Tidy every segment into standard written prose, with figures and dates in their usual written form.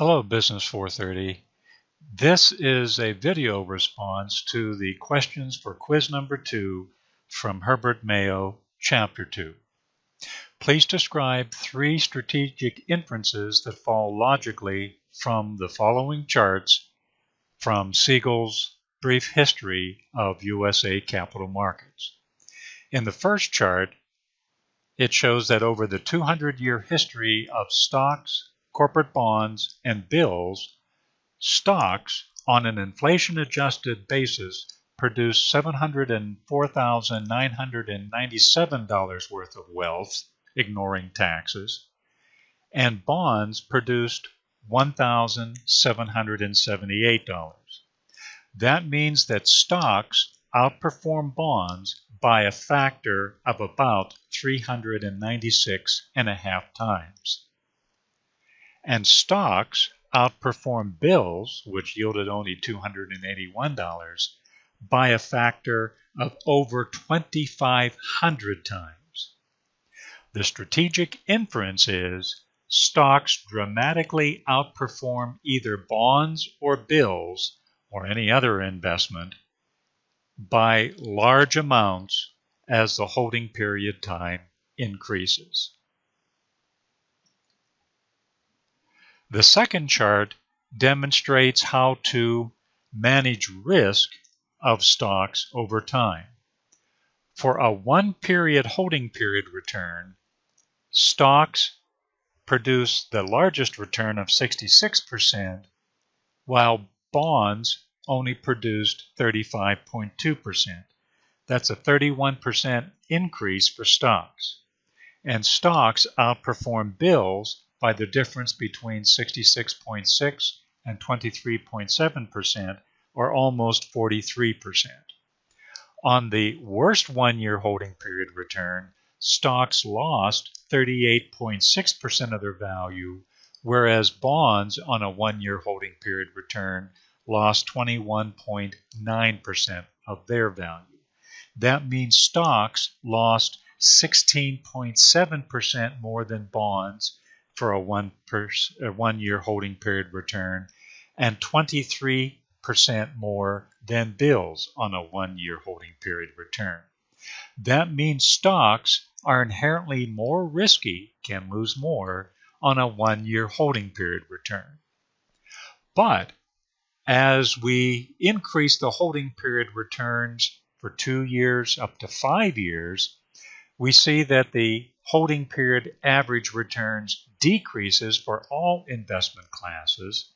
Hello, Business 430. This is a video response to the questions for quiz number 2 from Herbert Mayo, Chapter 2. Please describe 3 strategic inferences that fall logically from the following charts from Siegel's Brief History of USA Capital Markets. In the first chart, it shows that over the 200-year history of stocks, corporate bonds, and bills, stocks on an inflation-adjusted basis produced $704,997 worth of wealth, ignoring taxes, and bonds produced $1,778. That means that stocks outperform bonds by a factor of about 396.5 times. And stocks outperform bills, which yielded only $281, by a factor of over 2,500 times. The strategic inference is stocks dramatically outperform either bonds or bills or any other investment by large amounts as the holding period time increases. The second chart demonstrates how to manage risk of stocks over time. For a one-period holding period return, stocks produce the largest return of 66%, while bonds only produced 35.2%. That's a 31% increase for stocks. And stocks outperform bills by the difference between 66.6 and 23.7%, or almost 43%. On the worst one-year holding period return, stocks lost 38.6% of their value, whereas bonds on a one-year holding period return lost 21.9% of their value. That means stocks lost 16.7% more than bonds for a one-year holding period return, and 23% more than bills on a one-year holding period return. That means stocks are inherently more risky, can lose more, on a one-year holding period return. But as we increase the holding period returns for 2 years up to 5 years, we see that the holding period average returns decreases for all investment classes.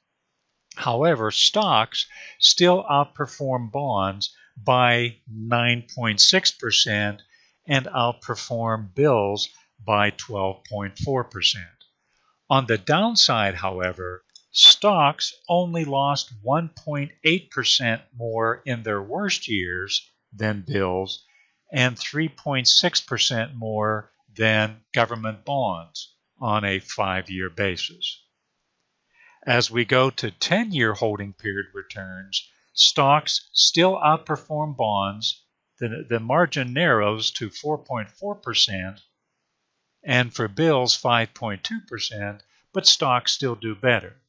However, stocks still outperform bonds by 9.6% and outperform bills by 12.4%. On the downside, however, stocks only lost 1.8% more in their worst years than bills and 3.6% more than government bonds on a 5-year basis. As we go to 10-year holding period returns, stocks still outperform bonds. The margin narrows to 4.4%, and for bills 5.2%, but stocks still do better.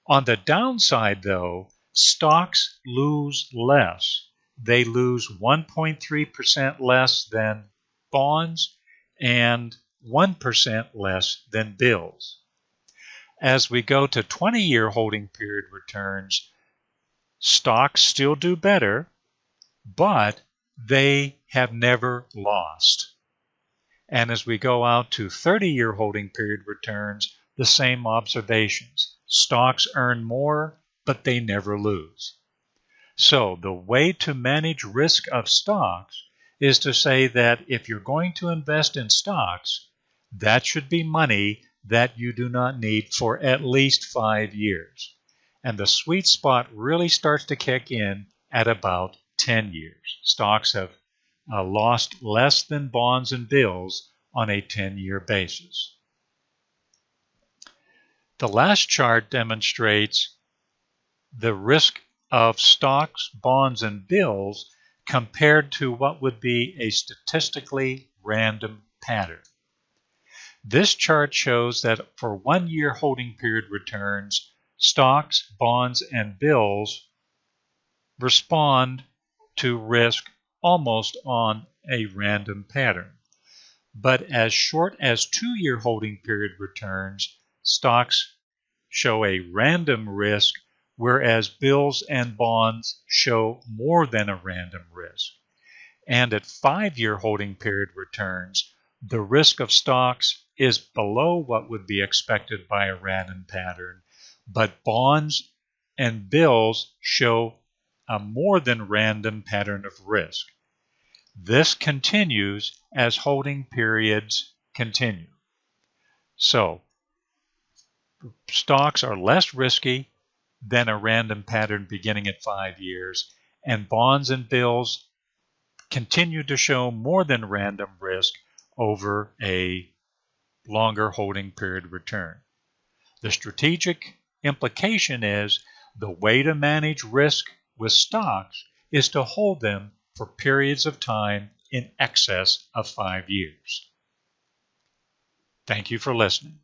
On the downside, though, stocks lose less. They lose 1.3% less than bonds and 1% less than bills. As we go to 20-year holding period returns, stocks still do better, but they have never lost. And as we go out to 30-year holding period returns, the same observations. Stocks earn more, but they never lose. So the way to manage risk of stocks is to say that if you're going to invest in stocks, that should be money that you do not need for at least 5 years. And the sweet spot really starts to kick in at about 10 years. Stocks have lost less than bonds and bills on a 10-year basis. The last chart demonstrates the risk of stocks, bonds, and bills compared to what would be a statistically random pattern. This chart shows that for 1 year holding period returns, stocks, bonds, and bills respond to risk almost on a random pattern. But as short as 2-year holding period returns, stocks show a random risk, whereas bills and bonds show more than a random risk. And at 5-year holding period returns, the risk of stocks is below what would be expected by a random pattern, but bonds and bills show a more than random pattern of risk. This continues as holding periods continue. So, stocks are less risky than a random pattern beginning at 5 years, and bonds and bills continue to show more than random risk over a longer holding period return. The strategic implication is the way to manage risk with stocks is to hold them for periods of time in excess of 5 years. Thank you for listening.